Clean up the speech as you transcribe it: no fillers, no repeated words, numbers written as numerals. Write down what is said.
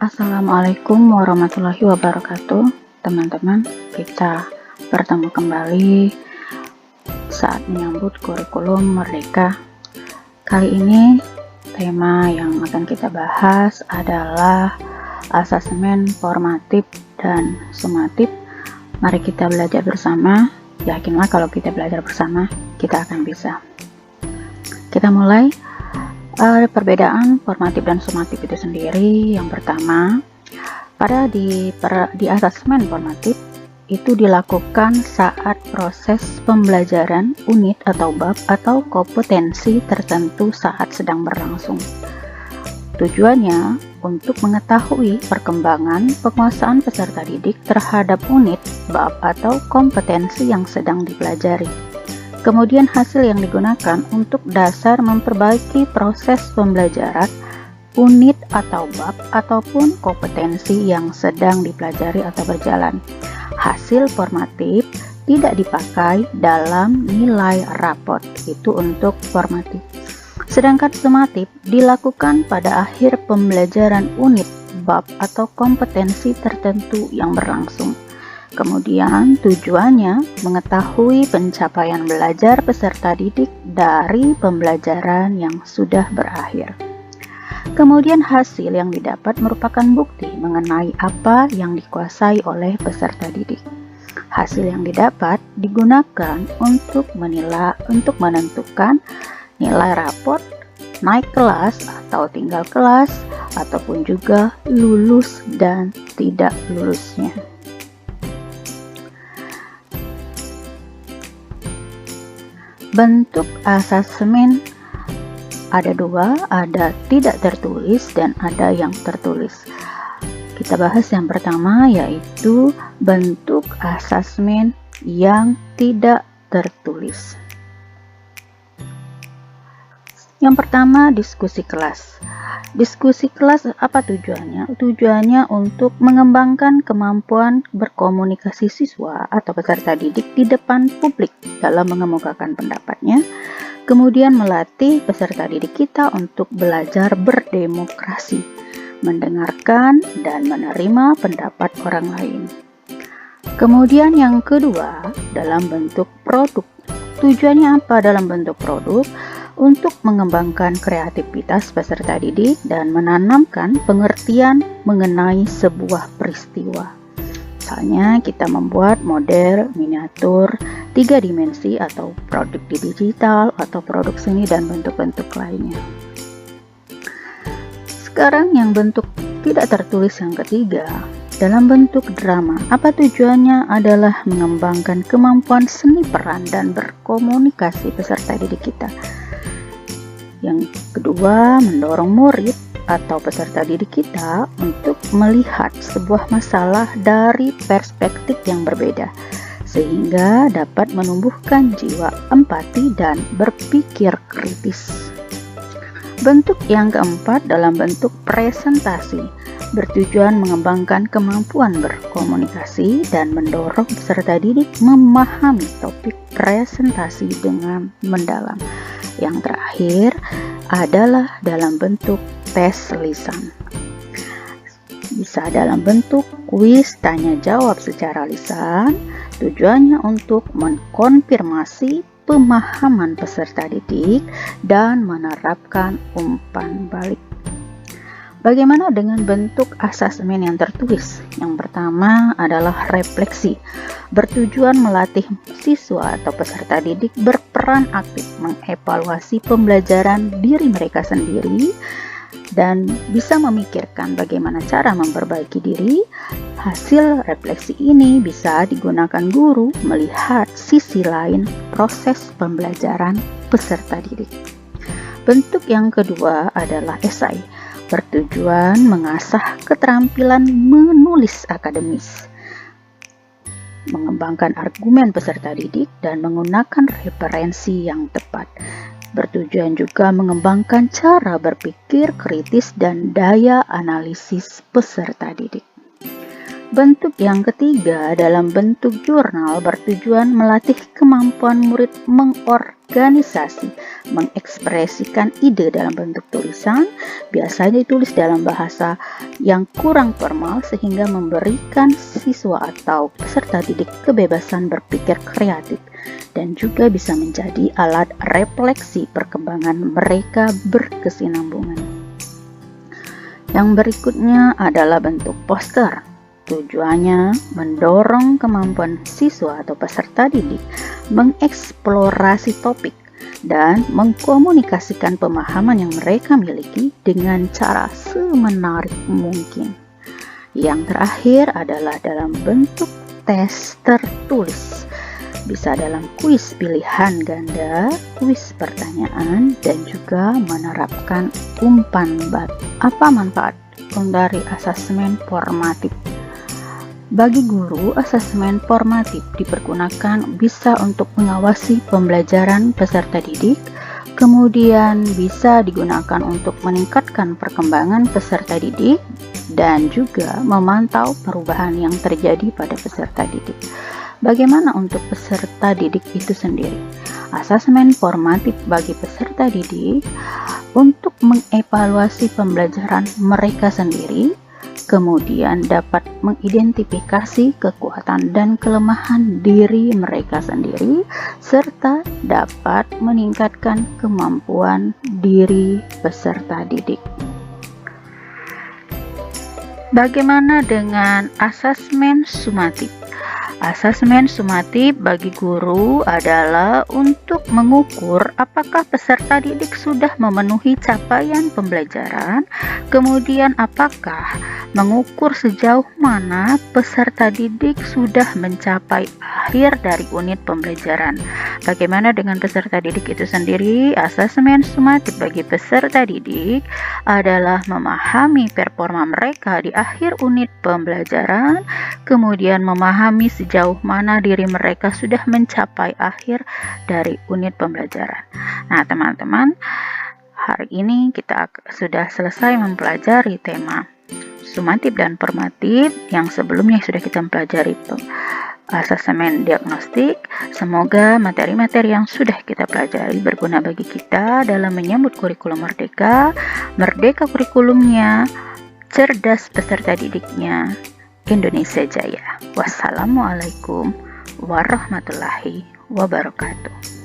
Assalamualaikum warahmatullahi wabarakatuh. Teman-teman, kita bertemu kembali saat menyambut kurikulum Merdeka. Kali ini tema yang akan kita bahas adalah asesmen formatif dan sumatif. Mari kita belajar bersama. Yakinlah kalau kita belajar bersama, kita akan bisa. Kita mulai. Perbedaan formatif dan sumatif itu sendiri. Yang pertama, di asesmen formatif itu dilakukan saat proses pembelajaran unit atau bab atau kompetensi tertentu saat sedang berlangsung. Tujuannya untuk mengetahui perkembangan penguasaan peserta didik terhadap unit, bab atau kompetensi yang sedang dipelajari. Kemudian hasil yang digunakan untuk dasar memperbaiki proses pembelajaran unit atau bab ataupun kompetensi yang sedang dipelajari atau berjalan. Hasil formatif tidak dipakai dalam nilai rapot, itu untuk formatif. Sedangkan sumatif dilakukan pada akhir pembelajaran unit, bab atau kompetensi tertentu yang berlangsung. Kemudian tujuannya mengetahui pencapaian belajar peserta didik dari pembelajaran yang sudah berakhir. Kemudian hasil yang didapat merupakan bukti mengenai apa yang dikuasai oleh peserta didik. Hasil yang didapat digunakan untuk menentukan nilai rapot, naik kelas atau tinggal kelas, ataupun juga lulus dan tidak lulusnya. Bentuk asesmen ada dua, ada tidak tertulis dan ada yang tertulis. Kita bahas yang pertama, yaitu bentuk asesmen yang tidak tertulis. Yang pertama, diskusi kelas. Diskusi kelas apa tujuannya? Tujuannya untuk mengembangkan kemampuan berkomunikasi siswa atau peserta didik di depan publik dalam mengemukakan pendapatnya. Kemudian melatih peserta didik kita untuk belajar berdemokrasi, mendengarkan dan menerima pendapat orang lain. Kemudian yang kedua, dalam bentuk produk. Tujuannya apa dalam bentuk produk? Untuk mengembangkan kreativitas peserta didik dan menanamkan pengertian mengenai sebuah peristiwa. Misalnya kita membuat model miniatur 3 dimensi atau produk digital atau produk seni dan bentuk-bentuk lainnya. Sekarang yang bentuk tidak tertulis yang ketiga, dalam bentuk drama. Apa tujuannya? Adalah mengembangkan kemampuan seni peran dan berkomunikasi peserta didik kita. Yang kedua, mendorong murid atau peserta didik kita untuk melihat sebuah masalah dari perspektif yang berbeda, sehingga dapat menumbuhkan jiwa empati dan berpikir kritis. Bentuk yang keempat dalam bentuk presentasi, bertujuan mengembangkan kemampuan berkomunikasi dan mendorong peserta didik memahami topik presentasi dengan mendalam. Yang terakhir adalah dalam bentuk tes lisan. Bisa dalam bentuk kuis tanya jawab secara lisan, tujuannya untuk mengkonfirmasi pemahaman peserta didik dan menerapkan umpan balik. Bagaimana dengan bentuk asesmen yang tertulis? Yang pertama adalah refleksi, bertujuan melatih siswa atau peserta didik berperan aktif mengevaluasi pembelajaran diri mereka sendiri dan bisa memikirkan bagaimana cara memperbaiki diri. Hasil refleksi ini bisa digunakan guru melihat sisi lain proses pembelajaran peserta didik. Bentuk yang kedua adalah esai, bertujuan mengasah keterampilan menulis akademis, mengembangkan argumen peserta didik dan menggunakan referensi yang tepat. Bertujuan juga mengembangkan cara berpikir kritis dan daya analisis peserta didik. Bentuk yang ketiga dalam bentuk jurnal bertujuan melatih kemampuan murid mengorganisasi, mengekspresikan ide dalam bentuk tulisan, biasanya ditulis dalam bahasa yang kurang formal sehingga memberikan siswa atau peserta didik kebebasan berpikir kreatif dan juga bisa menjadi alat refleksi perkembangan mereka berkesinambungan. Yang berikutnya adalah bentuk poster. Tujuannya mendorong kemampuan siswa atau peserta didik mengeksplorasi topik dan mengkomunikasikan pemahaman yang mereka miliki dengan cara semenarik mungkin. Yang terakhir adalah dalam bentuk tes tertulis. Bisa dalam kuis pilihan ganda, kuis pertanyaan, dan juga menerapkan umpan batu. Apa manfaat dari asesmen formatif? Bagi guru, asesmen formatif dipergunakan bisa untuk mengawasi pembelajaran peserta didik, kemudian bisa digunakan untuk meningkatkan perkembangan peserta didik, dan juga memantau perubahan yang terjadi pada peserta didik. Bagaimana untuk peserta didik itu sendiri? Asesmen formatif bagi peserta didik untuk mengevaluasi pembelajaran mereka sendiri, kemudian dapat mengidentifikasi kekuatan dan kelemahan diri mereka sendiri, serta dapat meningkatkan kemampuan diri peserta didik. Bagaimana dengan asesmen sumatif? Asesmen sumatif bagi guru adalah untuk mengukur apakah peserta didik sudah memenuhi capaian pembelajaran, kemudian apakah mengukur sejauh mana peserta didik sudah mencapai akhir dari unit pembelajaran. Bagaimana dengan peserta didik itu sendiri? Asesmen sumatif bagi peserta didik adalah memahami performa mereka di akhir unit pembelajaran, kemudian memahami sejauh mana diri mereka sudah mencapai akhir dari unit pembelajaran. Nah, teman-teman, hari ini kita sudah selesai mempelajari tema sumatif dan formatif yang sebelumnya sudah kita pelajari asesmen diagnostik. Semoga materi-materi yang sudah kita pelajari berguna bagi kita dalam menyambut kurikulum merdeka, merdeka kurikulumnya, cerdas peserta didiknya, Indonesia Jaya. Wassalamualaikum warahmatullahi wabarakatuh.